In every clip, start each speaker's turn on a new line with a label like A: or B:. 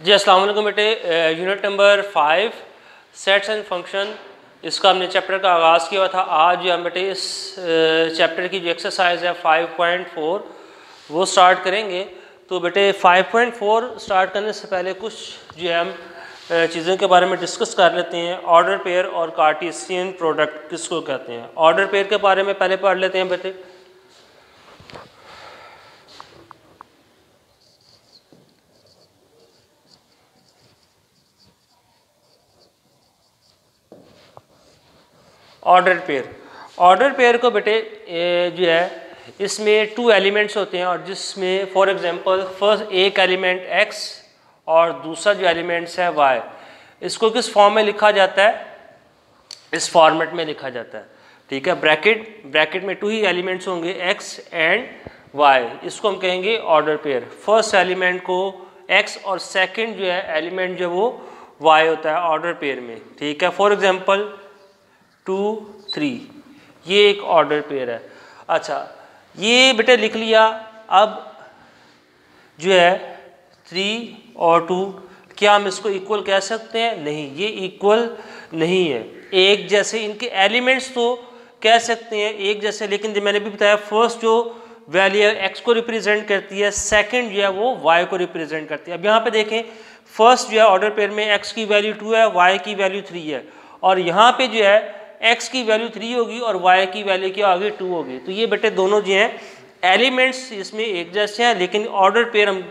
A: जी अस्सलाम वालेकुम बेटे, unit number 5 sets and function, इसका हमने चैप्टर का आगाज़ किया था। आज जो हम बेटे इस चैप्टर की जो एक्सरसाइज है 5.4 वो स्टार्ट करेंगे। तो बेटे 5.4 स्टार्ट करने से पहले कुछ जो है हम चीज़ों के बारे में डिस्कस कर लेते हैं। ऑर्डर पेयर और कार्टेशियन प्रोडक्ट किसको कहते हैं। ऑर्डर पेयर के बारे में पहले पढ़ लेते हैं बेटे। ऑर्डर पेयर को बेटे जो है इसमें 2 एलिमेंट्स होते हैं, और जिसमें फॉर एग्जांपल फर्स्ट एक एलिमेंट x और दूसरा जो एलिमेंट्स है y, इसको किस फॉर्म में लिखा जाता है, इस फॉर्मेट में लिखा जाता है। ठीक है, ब्रैकेट में 2 ही एलिमेंट्स होंगे x एंड y, इसको हम कहेंगे ऑर्डर पेयर। फर्स्ट एलिमेंट को x और सेकंड जो है एलिमेंट जो वो y होता है ऑर्डर पेयर में। ठीक है, फॉर एग्जांपल 2 3, ये एक ऑर्डर पेयर है। अच्छा, ये बेटे लिख लिया। अब जो है 3 और 2, क्या हम इसको इक्वल कह सकते हैं? नहीं, ये इक्वल नहीं है। एक जैसे इनके एलिमेंट्स तो कह सकते हैं एक जैसे, लेकिन जो मैंने भी बताया फर्स्ट जो वैल्यू है x को रिप्रेजेंट करती है, सेकंड जो है वो y को रिप्रेजेंट करती है। अब यहाँ पे देखें, फर्स्ट जो है ऑर्डर पेयर में x की वैल्यू 2 है, y की वैल्यू 3 है, और यहाँ पे जो है x की वैल्यू 3 होगी और y की वैल्यू क्या होगी, 2 होगी। तो ये बेटे दोनों जो हैं एलिमेंट्स इसमें एक जैसे हैं, लेकिन ऑर्डर पेयर हम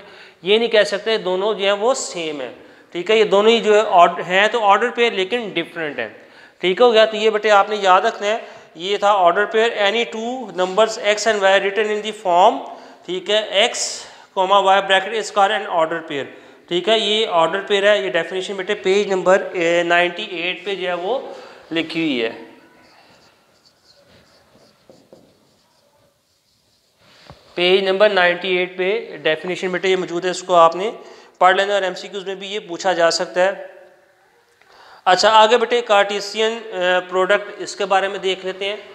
A: ये नहीं कह सकते दोनों जो हैं वो सेम है। ठीक है, ये दोनों ही जो है हैं तो ऑर्डर पेयर, लेकिन डिफरेंट है। ठीक हो गया। तो ये बेटे आपने याद रखना है, ये था order pair. Any 2 numbers x and y written in the form, ठीक है, x, y bracket is called an order pair. ठीक है, ये ऑर्डर पेयर है। ये डेफिनेशन बेटे पेज नंबर 98 पे जो है वो लिखी हुई है। पेज नंबर 98 पे डेफिनेशन बेटे ये मौजूद है, इसको आपने पढ़ लेना, और एमसीक्यूज में भी ये पूछा जा सकता है। अच्छा, आगे बेटे कार्टेशियन प्रोडक्ट, इसके बारे में देख लेते हैं।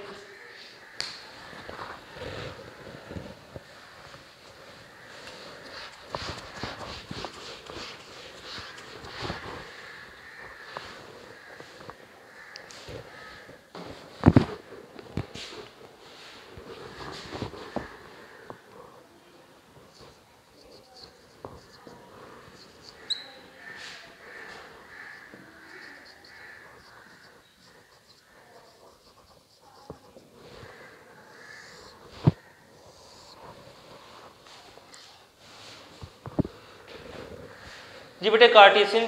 A: जी बेटे, कार्टेशियन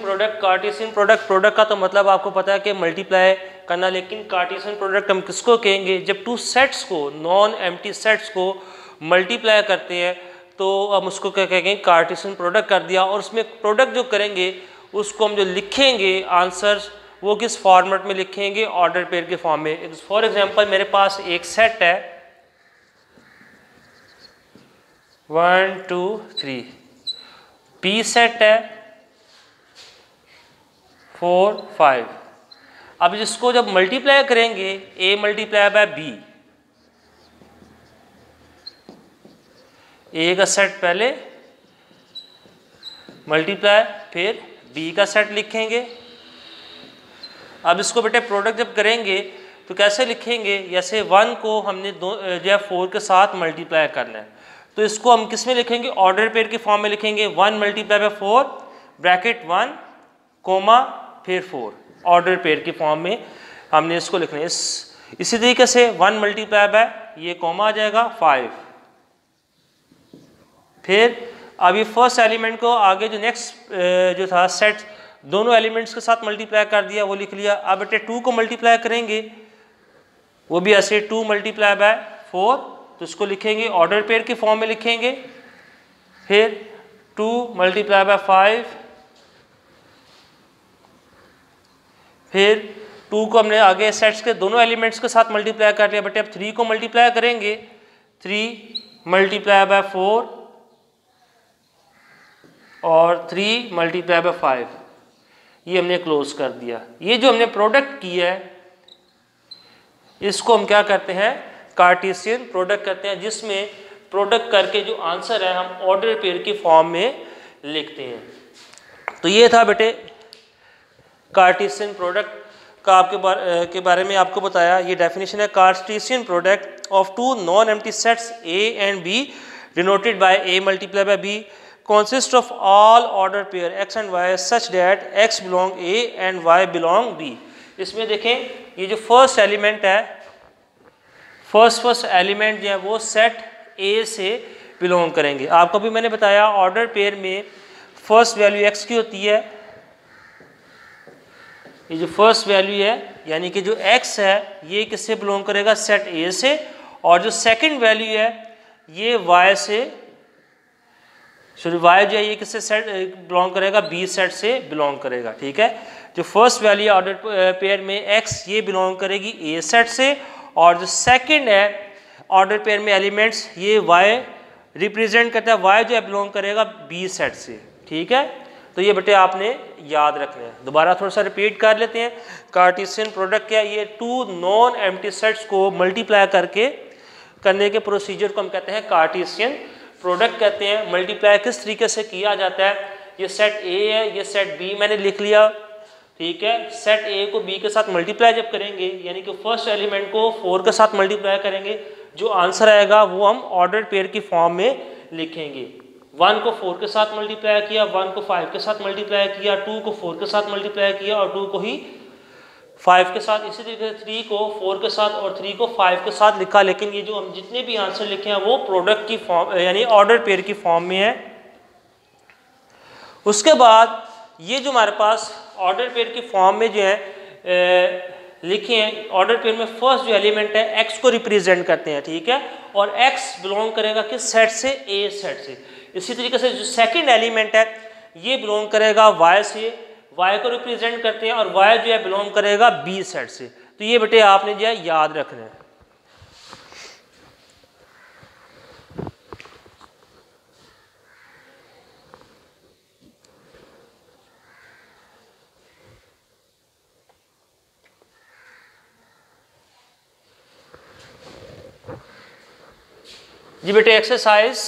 A: प्रोडक्ट का तो मतलब आपको पता है कि मल्टीप्लाई करना, लेकिन कार्टेशियन प्रोडक्ट हम किसको कहेंगे? जब 2 सेट्स को, नॉन एम्प्टी सेट्स को मल्टीप्लाई करते हैं तो हम उसको क्या कहेंगे? कार्टेशियन प्रोडक्ट कर दिया। और उसमें प्रोडक्ट जो करेंगे उसको हम जो लिखेंगे आंसर, वो किस फॉर्मेट में लिखेंगे? ऑर्डर पेयर के फॉर्म में। फॉर एग्जाम्पल मेरे पास एक सेट है 1 2 3, बी सेट है 4 5। अब जिसको जब मल्टीप्लाई करेंगे, a multiply by b, a का सेट पहले मल्टीप्लाई, फिर b का सेट लिखेंगे। अब इसको बेटे प्रोडक्ट जब करेंगे तो कैसे लिखेंगे? जैसे 1 को हमने जो है 4 के साथ मल्टीप्लाई करना है, तो इसको हम किस में लिखेंगे? ऑर्डर पेयर के फॉर्म में लिखेंगे। 1 मल्टीप्लाई बाय 4 ब्रैकेट 1 कोमा फिर 4, ऑर्डर पेयर के फॉर्म में हमने इसको लिखना है। इसी तरीके से 1 मल्टीप्लाई बाय, ये कॉमा आ जाएगा 5। फिर अब ये फर्स्ट एलिमेंट को आगे जो नेक्स्ट जो था सेट, दोनों एलिमेंट्स के साथ मल्टीप्लाई कर दिया, वो लिख लिया। अब बेटे 2 को मल्टीप्लाई करेंगे, वो भी ऐसे 2 मल्टीप्लाई बाय 4, तो इसको लिखेंगे ऑर्डर पेयर के फॉर्म में लिखेंगे। फिर 2 मल्टीप्लाई बाय 5, फिर 2 को हमने आगे सेट्स के दोनों एलिमेंट्स के साथ मल्टीप्लाई कर लिया। बेटे अब 3 को मल्टीप्लाई करेंगे, 3 मल्टीप्लाई बाय 4 और 3 मल्टीप्लाई बाय 5, ये हमने क्लोज कर दिया। ये जो हमने प्रोडक्ट किया है इसको हम क्या करते हैं? कार्टेशियन प्रोडक्ट करते हैं, जिसमें प्रोडक्ट करके जो आंसर है हम ऑर्डर पेयर के फॉर्म में लिखते हैं। तो ये था बेटे कार्टेशियन प्रोडक्ट का के बारे में आपको बताया। ये डेफिनेशन है, Cartesian product of two non empty sets A and B denoted by A multiply by B consist of all order pair x and y such that x belong a and y belong b। इसमें देखें ये जो first element है, first element जो है वो set ए से belong करेंगे। आपको भी मैंने बताया ऑर्डर पेयर में फर्स्ट वैल्यू x की होती है, ये जो फर्स्ट वैल्यू है यानी कि जो x है ये किससे बिलोंग करेगा, सेट ए से, और जो सेकंड वैल्यू है ये y से, सॉरी y जो है ये किससे सेट बिलोंग करेगा, b सेट से बिलोंग करेगा। ठीक है, जो फर्स्ट वैल्यू है ऑर्डर पेयर में x ये बिलोंग करेगी a सेट से, और जो सेकंड है ऑर्डर पेयर में एलिमेंट्स ये y रिप्रेजेंट करता है, y जो है बिलोंग करेगा b सेट से। ठीक है, तो ये बेटे आपने याद रखना है। दोबारा थोड़ा सा रिपीट कर लेते हैं। कार्टेशियन प्रोडक्ट क्या है, ये टू नॉन एम्प्टी सेट्स को मल्टीप्लाई करने के प्रोसीजर को हम कहते हैं कार्टेशियन प्रोडक्ट कहते हैं। मल्टीप्लाई किस तरीके से किया जाता है, ये सेट ए है, ये सेट बी मैंने लिख लिया। ठीक है, सेट ए को बी के साथ मल्टीप्लाई जब करेंगे यानी कि फर्स्ट एलिमेंट को 4 के साथ मल्टीप्लाई करेंगे, जो आंसर आएगा वो हम ऑर्डर पेयर की फॉर्म में लिखेंगे। 1 को 4 के साथ मल्टीप्लाई किया, 1 को 5 के साथ मल्टीप्लाई किया, 2 को 4 के साथ मल्टीप्लाई किया और 2 को ही 5 के साथ, इसी तरीके से 3 को 4 के साथ और 3 को 5 के साथ लिखा। लेकिन ये जो हम जितने भी आंसर लिखे हैं वो प्रोडक्ट की फॉर्म यानी ऑर्डर पेयर की फॉर्म में है। उसके बाद ये जो हमारे पास ऑर्डर पेयर की फॉर्म में जो है लिखे हैं, ऑर्डर पेयर में फर्स्ट जो एलिमेंट है एक्स को रिप्रेजेंट करते हैं। ठीक है, और एक्स बिलोंग करेगा किस सेट से, ए सेट से। इसी तरीके से जो सेकंड एलिमेंट है ये बिलोंग करेगा वाई से, वाई को रिप्रेजेंट करते हैं, और वाई जो है बिलोंग करेगा बी सेट से। तो ये बेटे आपने जो है याद रखना है। जी बेटे एक्सरसाइज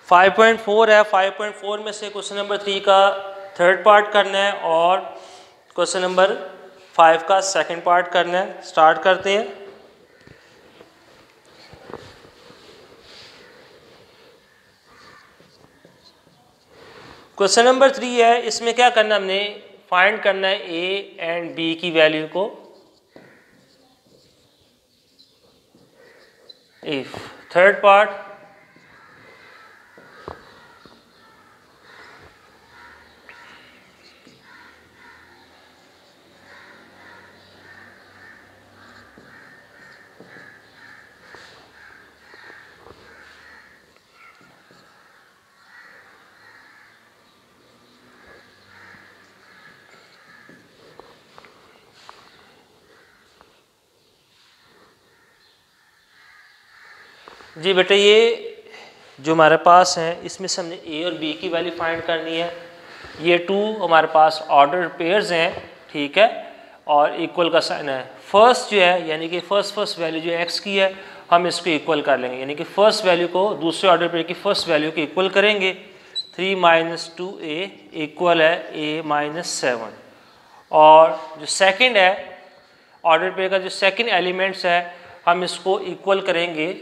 A: 5.4 है। 5.4 में से क्वेश्चन नंबर 3 का थर्ड पार्ट करना है और क्वेश्चन नंबर 5 का सेकंड पार्ट करना है। स्टार्ट करते हैं। क्वेश्चन नंबर 3 है, इसमें क्या करना, हमने फाइंड करना है ए एंड बी की वैल्यू को। इफ थर्ड पार्ट जी बेटे, ये जो हमारे पास है इसमें से हमने ए और बी की वैल्यू फाइंड करनी है। ये 2 हमारे पास ऑर्डर पेयर्स हैं, ठीक है, और इक्वल का साइन है। फर्स्ट जो है यानी कि फर्स्ट वैल्यू जो एक्स की है हम इसको इक्वल कर लेंगे, यानी कि फर्स्ट वैल्यू को दूसरे ऑर्डर पेयर की फर्स्ट वैल्यू को इक्वल करेंगे। 3 - 2a इक्वल है a - 7। और जो सेकंड है ऑर्डर पेयर का जो सेकंड एलिमेंट्स है हम इसको इक्वल करेंगे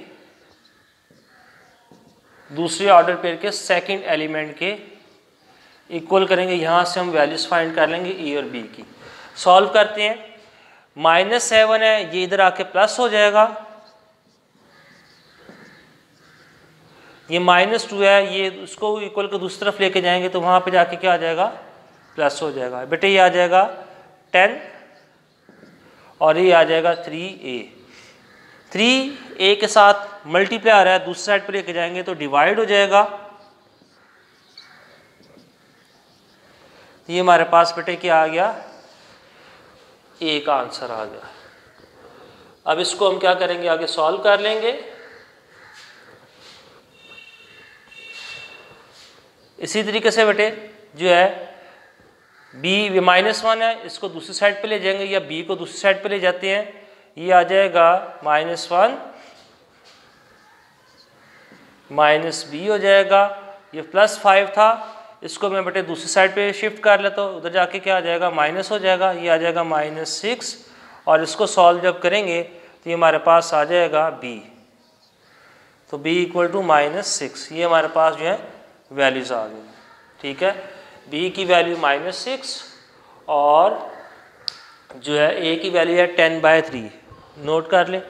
A: दूसरे ऑर्डर पेयर के सेकंड एलिमेंट के इक्वल करेंगे। यहाँ से हम वैल्यूज फाइंड कर लेंगे ए और बी की। सॉल्व करते हैं। -7 है, ये इधर आके प्लस हो जाएगा। ये -2 है, ये उसको इक्वल को दूसरी तरफ लेके जाएंगे तो वहाँ पे जाके क्या आ जाएगा, प्लस हो जाएगा। बेटे ये आ जाएगा 10 और ये आ जाएगा 3a। 3a के साथ मल्टीप्लाई आ रहा है, दूसरी साइड पर लेके जाएंगे तो डिवाइड हो जाएगा। ये हमारे पास बेटे क्या आ गया, a का आंसर आ गया। अब इसको हम क्या करेंगे, आगे सॉल्व कर लेंगे। इसी तरीके से बेटे जो है बी -1 है, इसको दूसरी साइड पे ले जाएंगे या बी को दूसरी साइड पे ले जाते हैं, ये आ जाएगा -1 माइनस बी हो जाएगा। ये +5 था, इसको मैं बेटे दूसरी साइड पे शिफ्ट कर लेता हूँ, उधर जाके क्या आ जाएगा माइनस हो जाएगा, ये आ जाएगा -6 और इसको सॉल्व जब करेंगे तो ये हमारे पास आ जाएगा b, तो b = -6। ये हमारे पास जो है वैल्यूज़ आ गई। ठीक है, b की वैल्यू -6 और जो है a की वैल्यू है 10/3। नोट कर लें।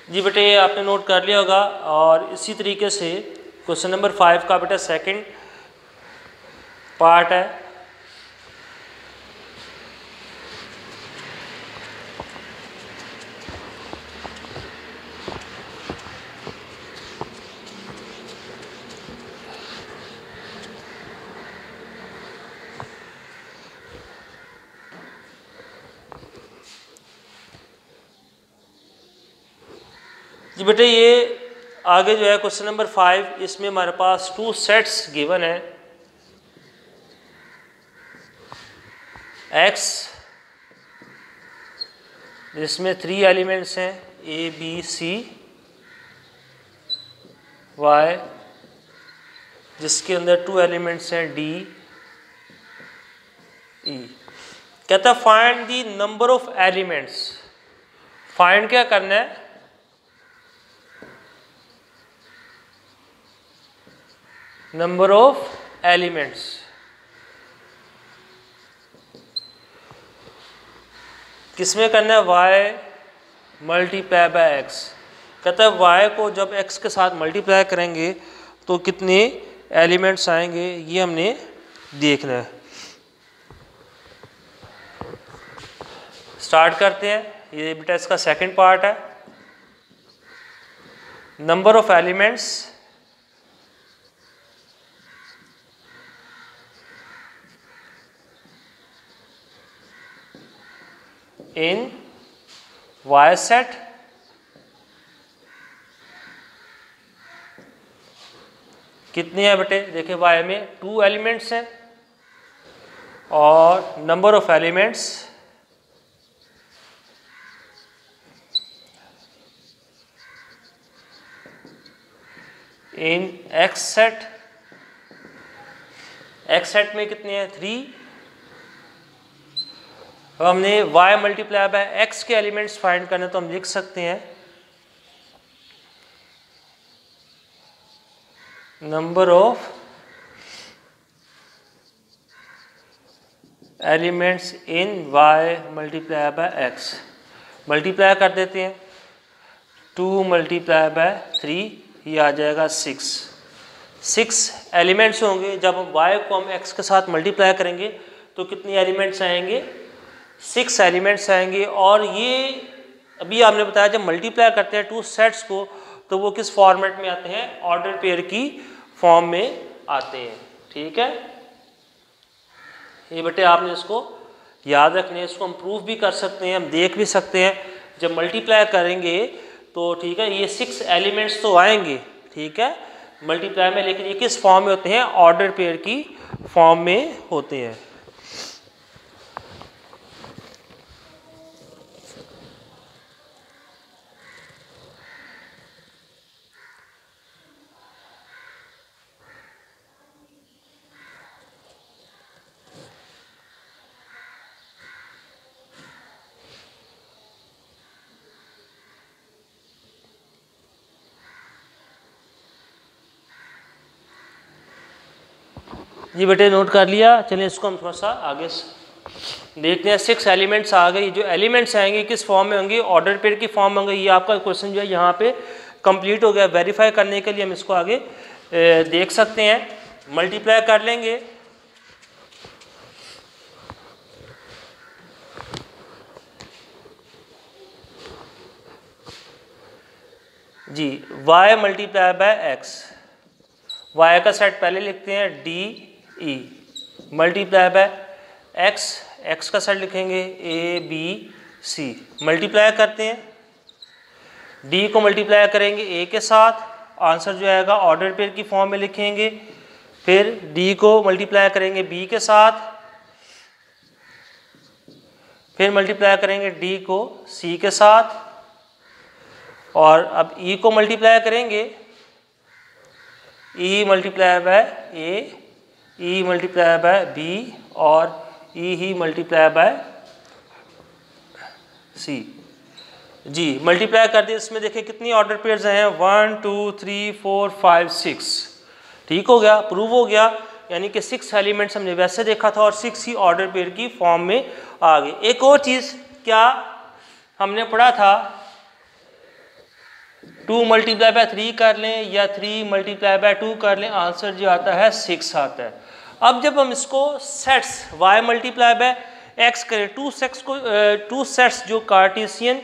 A: जी बेटे, ये आपने नोट कर लिया होगा। और इसी तरीके से क्वेश्चन नंबर 5 का बेटा सेकंड पार्ट है। जी बेटे, ये आगे जो है क्वेश्चन नंबर 5, इसमें हमारे पास 2 सेट्स गिवन है। x जिसमें 3 एलिमेंट्स हैं a b c, y जिसके अंदर 2 एलिमेंट्स हैं d e। कहता है find the number of elements. Find क्या करना है? Number of elements. किसमें करना है? y × x। कहता है y को जब x के साथ मल्टीप्लाई करेंगे तो कितने एलिमेंट्स आएंगे, ये हमने देखना है। स्टार्ट करते हैं। ये बेटा इसका सेकंड पार्ट है। Number of elements in y set कितने हैं बेटे? देखिए y में 2 एलिमेंट्स हैं और number of elements in x set. x set में कितने हैं? 3। अब हमने y × x के एलिमेंट्स फाइंड करने, तो हम लिख सकते हैं number of elements in y × x। Multiply कर देते हैं। 2 × 3, ये आ जाएगा 6। 6 एलिमेंट्स होंगे। जब हम y को हम x के साथ मल्टीप्लाई करेंगे तो कितने एलिमेंट्स आएंगे? 6 एलिमेंट्स आएंगे। और ये अभी आपने बताया जब मल्टीप्लाई करते हैं 2 सेट्स को तो वो किस फॉर्मेट में आते हैं? ऑर्डर पेयर की फॉर्म में आते हैं। ठीक है, ये बेटे आपने इसको याद रखना है। इसको हम प्रूफ भी कर सकते हैं, हम देख भी सकते हैं। जब मल्टीप्लाई करेंगे तो ठीक है, ये 6 एलिमेंट्स तो आएंगे, ठीक है, मल्टीप्लाई में, लेकिन ये किस फॉर्म में होते हैं? ऑर्डर पेयर की फॉर्म में होते हैं। जी बेटे नोट कर लिया। चलिए इसको हम थोड़ा सा आगे देखते हैं। 6 एलिमेंट्स आ गए। जो एलिमेंट्स आएंगे किस फॉर्म में होंगे? ऑर्डर पेयर की फॉर्म में होंगे। ये आपका क्वेश्चन जो है यहाँ पे कंप्लीट हो गया। वेरीफाई करने के लिए हम इसको आगे देख सकते हैं, मल्टीप्लाई कर लेंगे। जी y multiply by x, y का सेट पहले लिखते हैं D E multiply by x, x का सेट लिखेंगे ए बी सी, मल्टीप्लाई करते हैं, d को मल्टीप्लाई करेंगे a के साथ, आंसर जो आएगा ऑर्डर पेयर की फॉर्म में लिखेंगे, फिर d को मल्टीप्लाई करेंगे b के साथ, फिर मल्टीप्लाई करेंगे d को c के साथ, और अब e को मल्टीप्लाई करेंगे e multiply by a, e multiply by b और e ही मल्टीप्लाई बाय c। जी मल्टीप्लाई कर दिए, इसमें देखिए कितनी ऑर्डर पेयर्स हैं 1 2 3 4 5 6। ठीक हो गया, प्रूव हो गया, यानी कि 6 एलिमेंट्स हमने वैसे देखा था और 6 ही ऑर्डर पेयर की फॉर्म में आ गए। एक और चीज़ क्या हमने पढ़ा था, 2 मल्टीप्लाई बाय 3 कर लें या 3 मल्टीप्लाई बाय 2 कर लें, आंसर जो आता है 6 आता है। अब जब हम इसको sets y multiply by x करें, टू सेट्स जो कार्टेशियन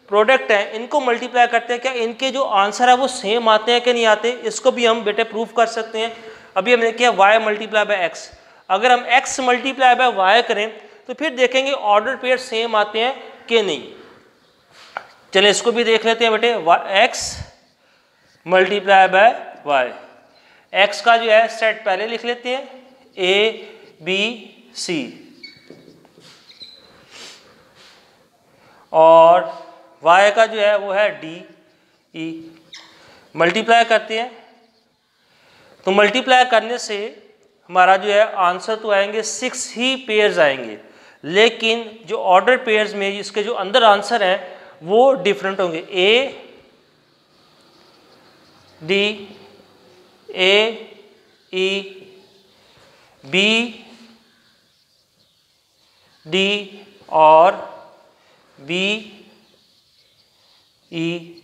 A: प्रोडक्ट हैं इनको मल्टीप्लाई करते हैं, क्या इनके जो आंसर है वो सेम आते हैं कि नहीं आते, इसको भी हम बेटे प्रूफ कर सकते हैं। अभी हमने किया y मल्टीप्लाई बाय x, अगर हम x मल्टीप्लाई बाय y करें तो फिर देखेंगे ऑर्डर पेयर सेम आते हैं कि नहीं। चलिए इसको भी देख लेते हैं बेटे, x multiply by y, x का जो है सेट पहले लिख लेते हैं a b c, और y का जो है वो है d e, मल्टीप्लाई करते हैं, तो मल्टीप्लाई करने से हमारा जो है आंसर तो आएंगे 6 ही पेयर्स आएंगे, लेकिन जो ऑर्डर पेयर्स में इसके जो अंदर आंसर हैं वो डिफरेंट होंगे, a d a e b d और b e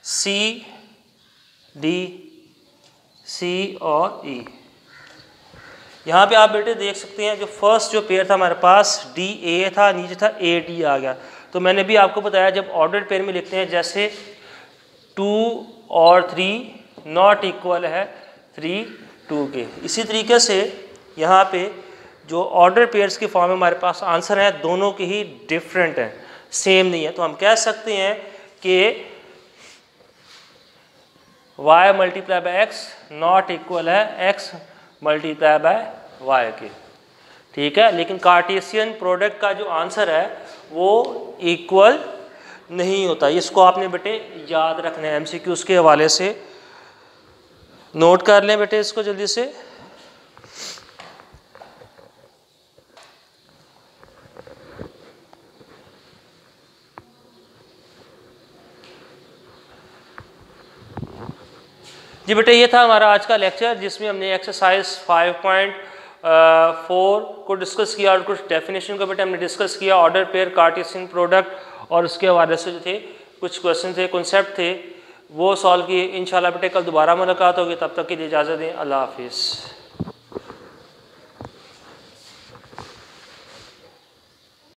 A: c d c और e। यहाँ पे आप बेटे देख सकते हैं जो फर्स्ट जो पेयर था हमारे पास डी ए था, नीचे था ए डी आ गया। तो मैंने भी आपको बताया जब ऑर्डर पेयर में लिखते हैं जैसे 2 और 3 नॉट इक्वल है 3 2 के, इसी तरीके से यहाँ पे जो ऑर्डर पेयर्स की फॉर्म में हमारे पास आंसर है दोनों के ही डिफरेंट हैं, सेम नहीं है। तो हम कह सकते हैं कि y multiply by x not equal है x मल्टीप्लाई बाय y के, ठीक है। लेकिन कार्टेशियन प्रोडक्ट का जो आंसर है वो इक्वल नहीं होता, इसको आपने बेटे याद रखना है, MCQs के हवाले से नोट कर लें बेटे इसको जल्दी से। जी बेटे ये था हमारा आज का लेक्चर जिसमें हमने एक्सरसाइज 5.4 को डिस्कस किया और कुछ डेफिनेशन को बेटे हमने डिस्कस किया, ऑर्डर पेयर कार्टेशियन प्रोडक्ट और उसके हवाले से जो थे कुछ क्वेश्चन थे, कॉन्सेप्ट थे, वो सॉल्व किए। इंशाल्लाह बेटे कल दोबारा मुलाकात होगी, तब तक के लिए इजाज़त दें, अल्लाह हाफिज़।